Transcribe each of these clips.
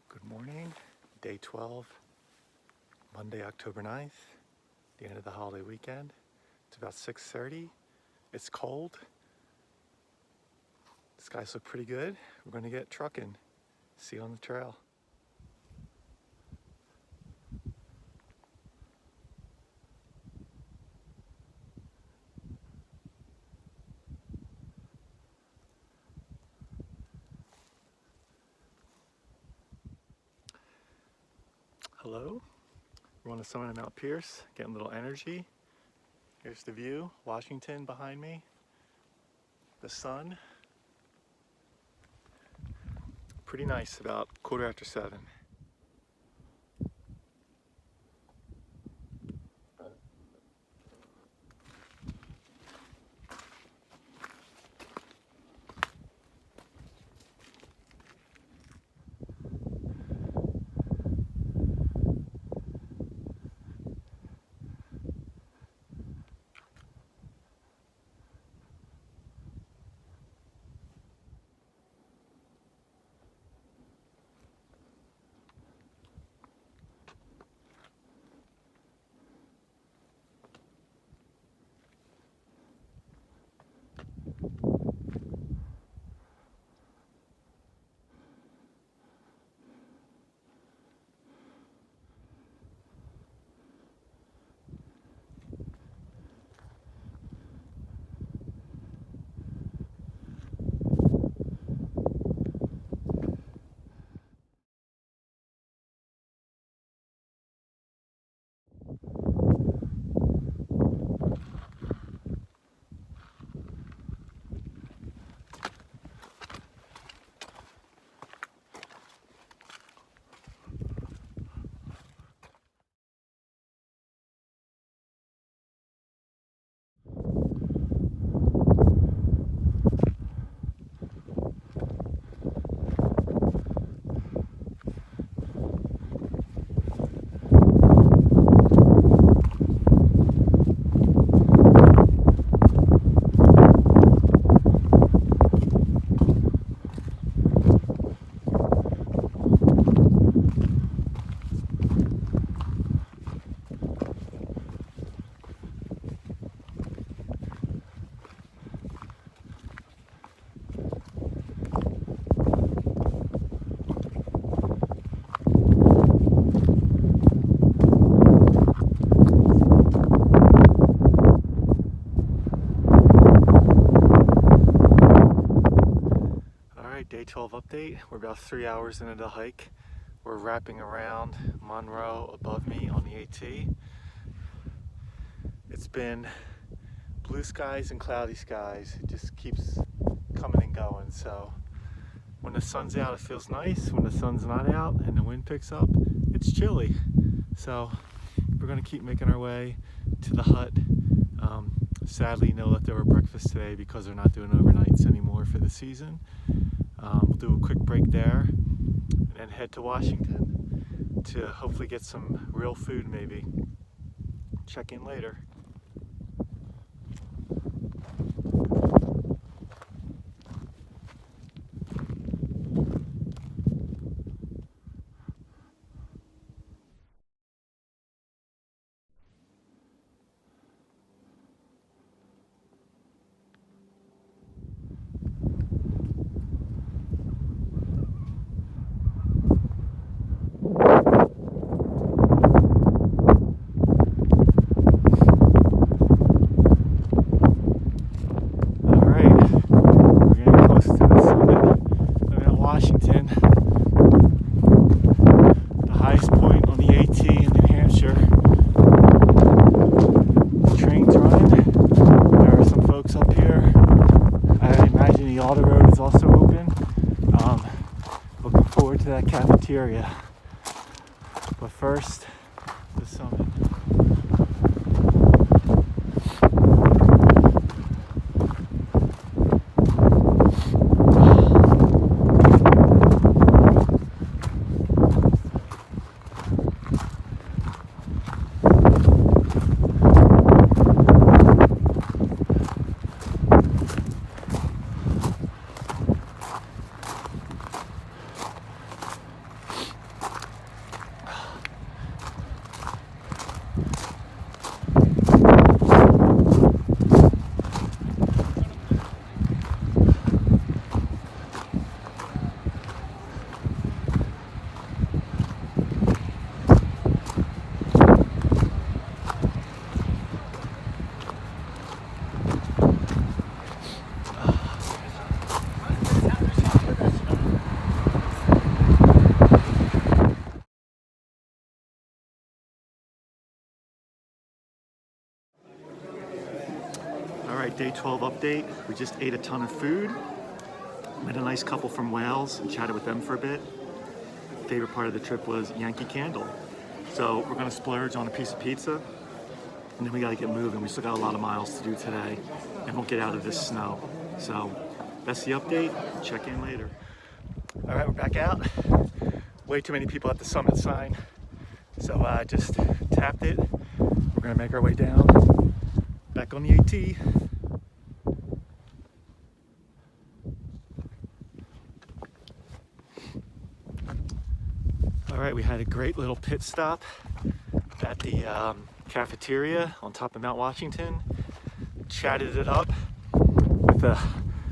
Good morning, day 12, Monday, October 9th, the end of the holiday weekend. It's about 6:30. It's cold. The skies look pretty good. We're going to get trucking. See you on the trail. Hello. We're on the summit of Mount Pierce, getting a little energy. Here's the view, Washington behind me, the sun. Pretty nice, about 7:15. Day 12 update. We're about 3 hours into the hike. We're wrapping around Monroe above me on the AT. It's been blue skies and cloudy skies. It just keeps coming and going. So when the sun's out, it feels nice. When the sun's not out and the wind picks up, it's chilly. So we're gonna keep making our way to the hut. Sadly, no leftover breakfast today because they're not doing overnights anymore for the season. We'll do a quick break there and then head to Washington to hopefully get some real food maybe. Check in later. Washington, the highest point on the AT in New Hampshire. The train's running. There are some folks up here. I imagine the auto road is also open. Looking forward to that cafeteria. But first, the summit. Day 12 update. We just ate a ton of food. Met a nice couple from Wales and chatted with them for a bit. Favorite part of the trip was Yankee Candle. So we're gonna splurge on a piece of pizza and then we gotta get moving. We still got a lot of miles to do today and we'll get out of this snow. So that's the update. Check in later. All right, we're back out. Way too many people at the summit sign. So I just tapped it. We're gonna make our way down, back on the AT. All right, we had a great little pit stop at the cafeteria on top of Mount Washington. Chatted it up with a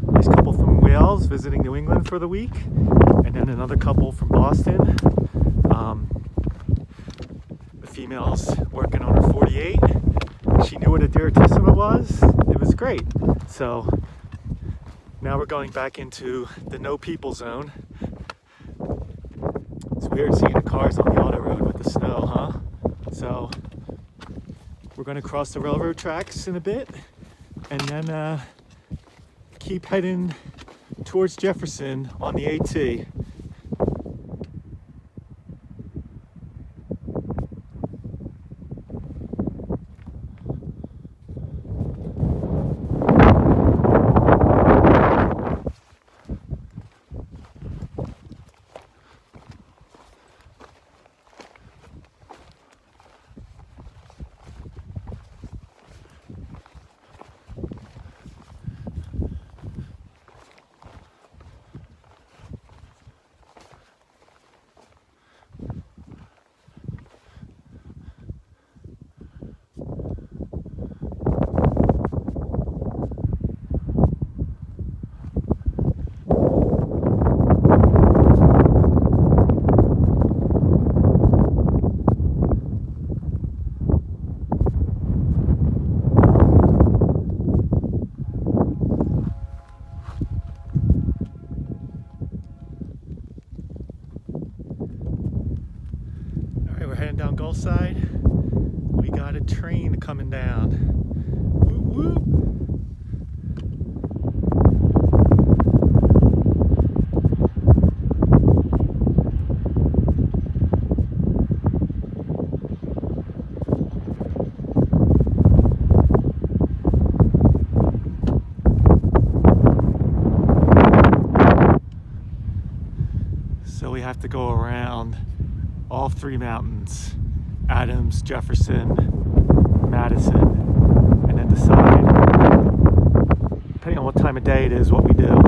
nice couple from Wales visiting New England for the week, and then another couple from Boston. The female's working on her 48. She knew what a diratissima was. It was great. So now we're going back into the no people zone. It's weird seeing the cars on the auto road with the snow, huh? So we're going to cross the railroad tracks in a bit and then keep heading towards Jefferson on the AT. Down Gulf Side, we got a train coming down. Woo woo. So we have to go around all three mountains, Adams, Jefferson, Madison, and then decide, depending on what time of day it is, what we do.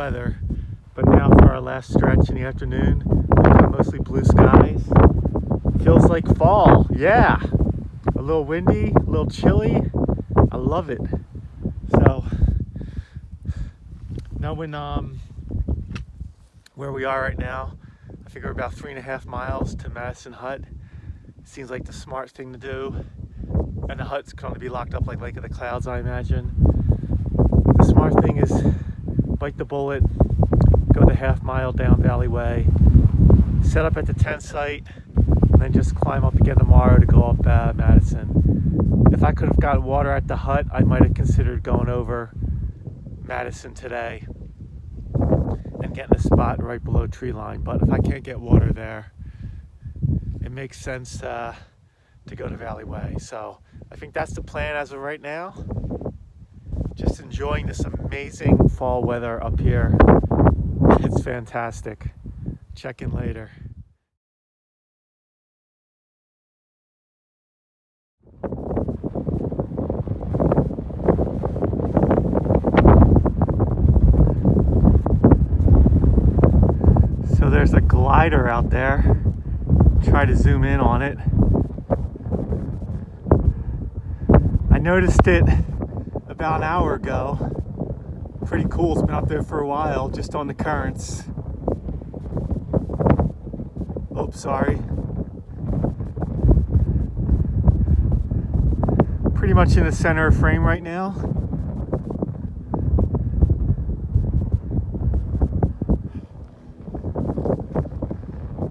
weather, but now for our last stretch in the afternoon, we've got mostly blue skies. Feels like fall, yeah. A little windy, a little chilly. I love it. So, knowing where we are right now, I think we're about 3.5 miles to Madison Hut. It seems like the smart thing to do. And the hut's going to be locked up like Lake of the Clouds, I imagine. The smart thing is bite the bullet, go the half mile down Valley Way, set up at the tent site, and then just climb up again tomorrow to go up Madison. If I could have gotten water at the hut, I might have considered going over Madison today and getting a spot right below tree line. But if I can't get water there, it makes sense to go to Valley Way. So I think that's the plan as of right now. Just enjoying this amazing fall weather up here. It's fantastic. Check in later. So there's a glider out there. Try to zoom in on it. I noticed it about an hour ago. Pretty cool. It's been up there for a while, just on the currents. Oops, sorry. Pretty much in the center of frame right now.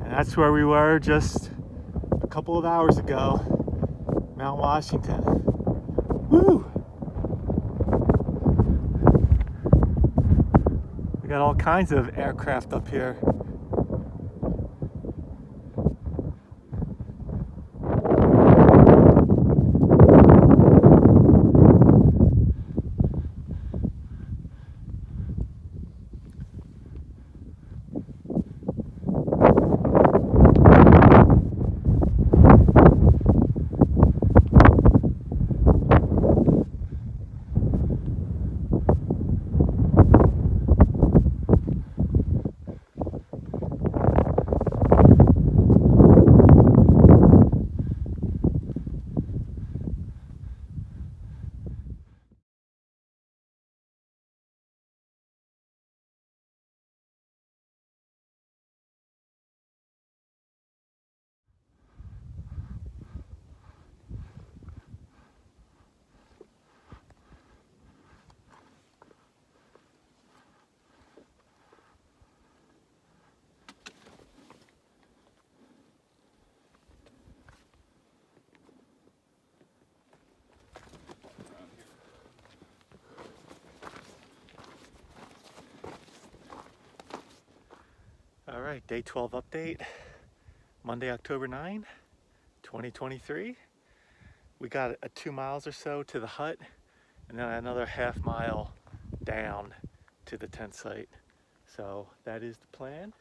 And that's where we were just a couple of hours ago, Mount Washington. Woo! We got all kinds of aircraft up here. All right, day 12 update, Monday, October 9, 2023. We got 2 miles or so to the hut, and then another half mile down to the tent site. So that is the plan.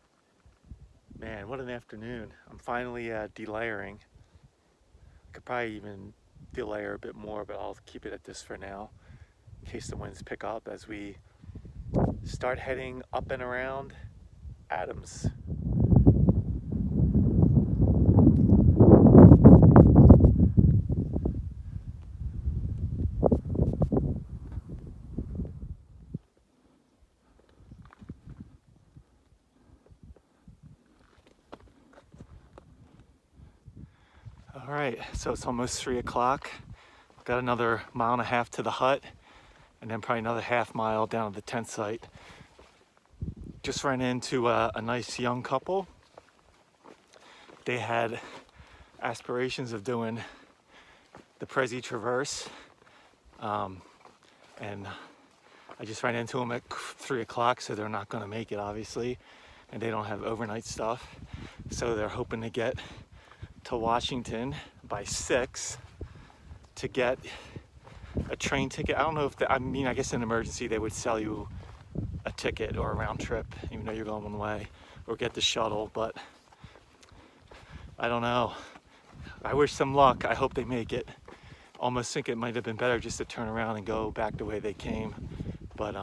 Man, what an afternoon. I'm finally delayering. Could probably even delayer a bit more, but I'll keep it at this for now, in case the winds pick up as we start heading up and around Adams. All right, so it's almost 3 o'clock. Got another 1.5 miles to the hut, and then probably another half mile down to the tent site. Just ran into a nice young couple. They had aspirations of doing the Prezi Traverse, and I just ran into them at 3 o'clock, so they're not going to make it, obviously, and they don't have overnight stuff, so they're hoping to get to Washington by 6 to get a train ticket. I don't know if I guess in an emergency they would sell you a ticket or a round trip, even though you're going one way, or get the shuttle, but I don't know. I wish them luck. I hope they make it. Almost think it might have been better just to turn around and go back the way they came, but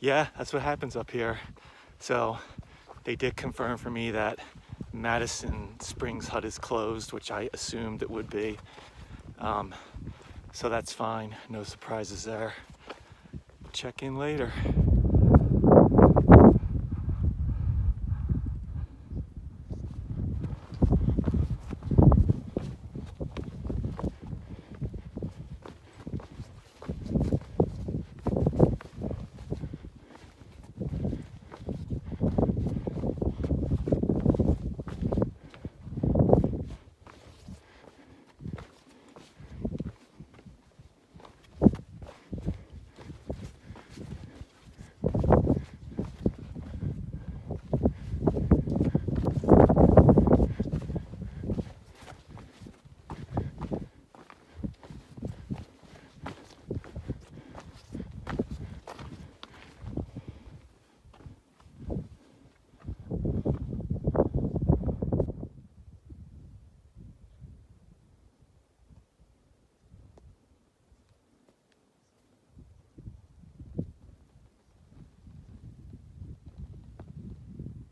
Yeah, that's what happens up here. So they did confirm for me that Madison Springs hut is closed, which I assumed it would be. So that's fine, no surprises there. Check in later.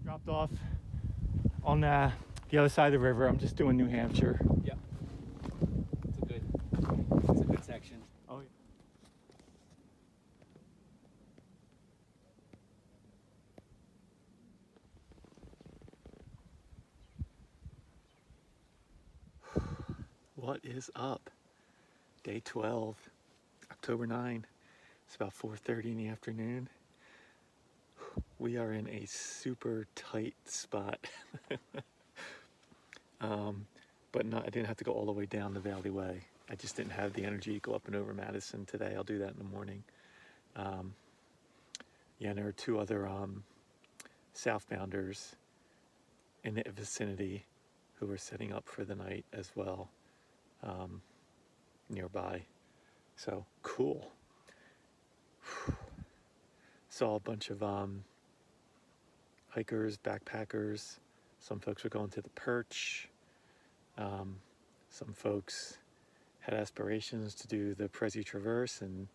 Dropped off on the other side of the river. I'm just doing New Hampshire. Yep. It's a good section. Oh, yeah. What is up? Day 12, October 9. It's about 4:30 in the afternoon. We are in a super tight spot. But I didn't have to go all the way down the Valley Way. I just didn't have the energy to go up and over Madison today. I'll do that in the morning. Yeah, and there are two other southbounders in the vicinity who are setting up for the night as well, nearby. So cool. Saw a bunch of hikers, backpackers. Some folks were going to the Perch. Some folks had aspirations to do the Prezi Traverse and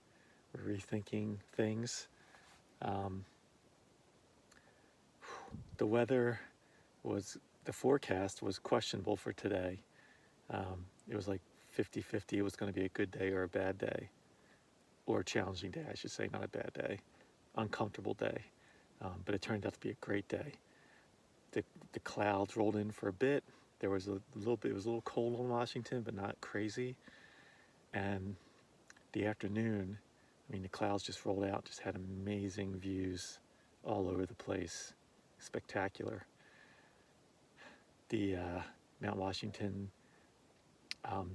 were rethinking things. The weather the forecast was questionable for today. It was like 50-50. It was going to be a good day or a bad day, or a challenging day, I should say, not a bad day, uncomfortable day. But it turned out to be a great day. The clouds rolled in for a bit. There was a little bit, it was a little cold on Washington, but not crazy. And the afternoon, I mean, the clouds just rolled out, just had amazing views all over the place. Spectacular. The Mount Washington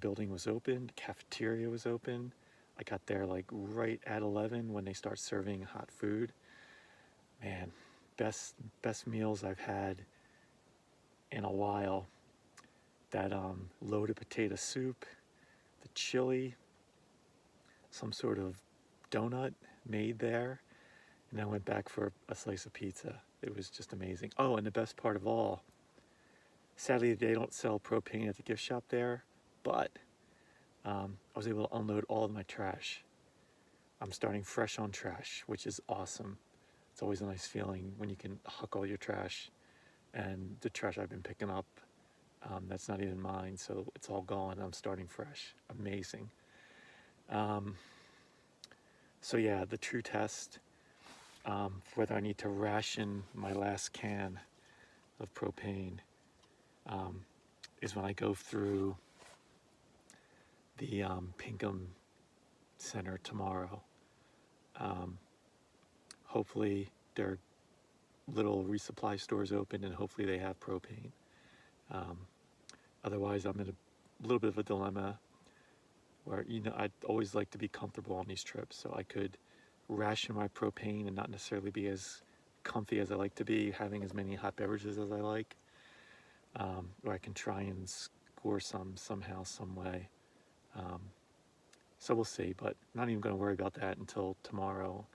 building was open, the cafeteria was open. I got there like right at 11 when they start serving hot food. Man, best meals I've had in a while. That loaded potato soup, the chili, some sort of donut made there, and then went back for a slice of pizza. It was just amazing. Oh, and the best part of all, sadly they don't sell propane at the gift shop there, but I was able to unload all of my trash. I'm starting fresh on trash, which is awesome. It's always a nice feeling when you can huck all your trash, and the trash I've been picking up, that's not even mine, so it's all gone. I'm starting fresh. Amazing. So yeah, the true test, whether I need to ration my last can of propane, is when I go through the Pinkham Center tomorrow. Hopefully there are little resupply stores open, and hopefully they have propane. Otherwise, I'm in a little bit of a dilemma where, I'd always like to be comfortable on these trips, so I could ration my propane and not necessarily be as comfy as I like to be, having as many hot beverages as I like, or I can try and score somehow, some way. So we'll see, but not even going to worry about that until tomorrow,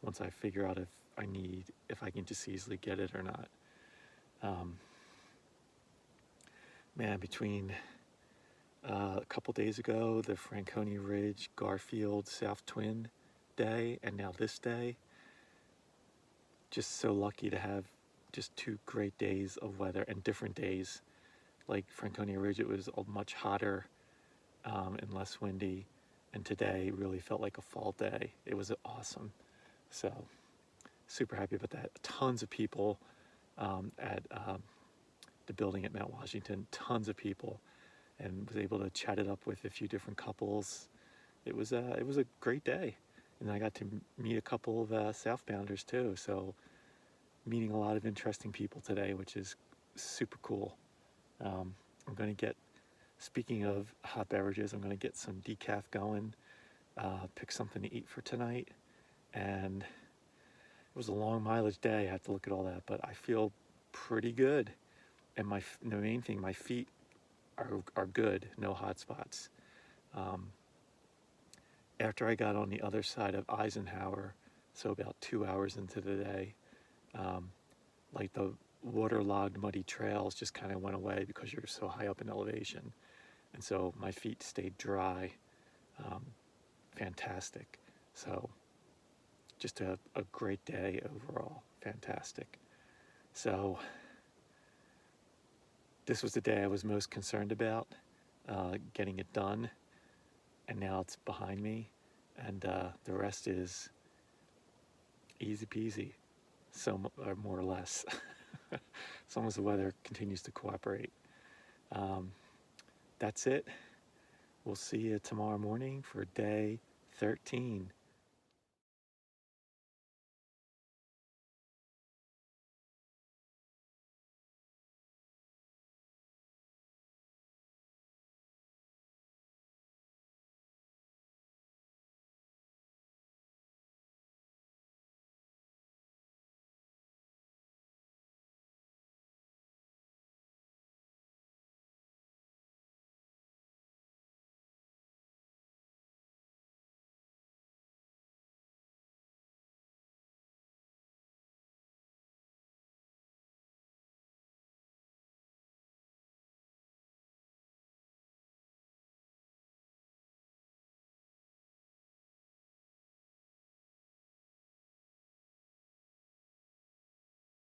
once I figure out if I can just easily get it or not. Man, between a couple days ago, the Franconia Ridge Garfield South Twin Day, and now this day, just so lucky to have just 2 great days of weather and different days. Like Franconia Ridge, it was much hotter and less windy, and today really felt like a fall day. It was awesome. So super happy about that. Tons of people at the building at Mount Washington, tons of people, and was able to chat it up with a few different couples. It was a great day, and I got to meet a couple of Southbounders too. So meeting a lot of interesting people today, which is super cool. I'm going to get, speaking of hot beverages, I'm going to get some decaf going, pick something to eat for tonight, and it was a long mileage day. I have to look at all that, but I feel pretty good. And the main thing, my feet are good, no hot spots. After I got on the other side of Eisenhower, so about 2 hours into the day, like the waterlogged muddy trails just kind of went away because you're so high up in elevation. And so my feet stayed dry. Fantastic. So just a great day overall. Fantastic. So this was the day I was most concerned about, getting it done. And now it's behind me. And the rest is easy peasy, or more or less, as long as the weather continues to cooperate. That's it. We'll see you tomorrow morning for day 13.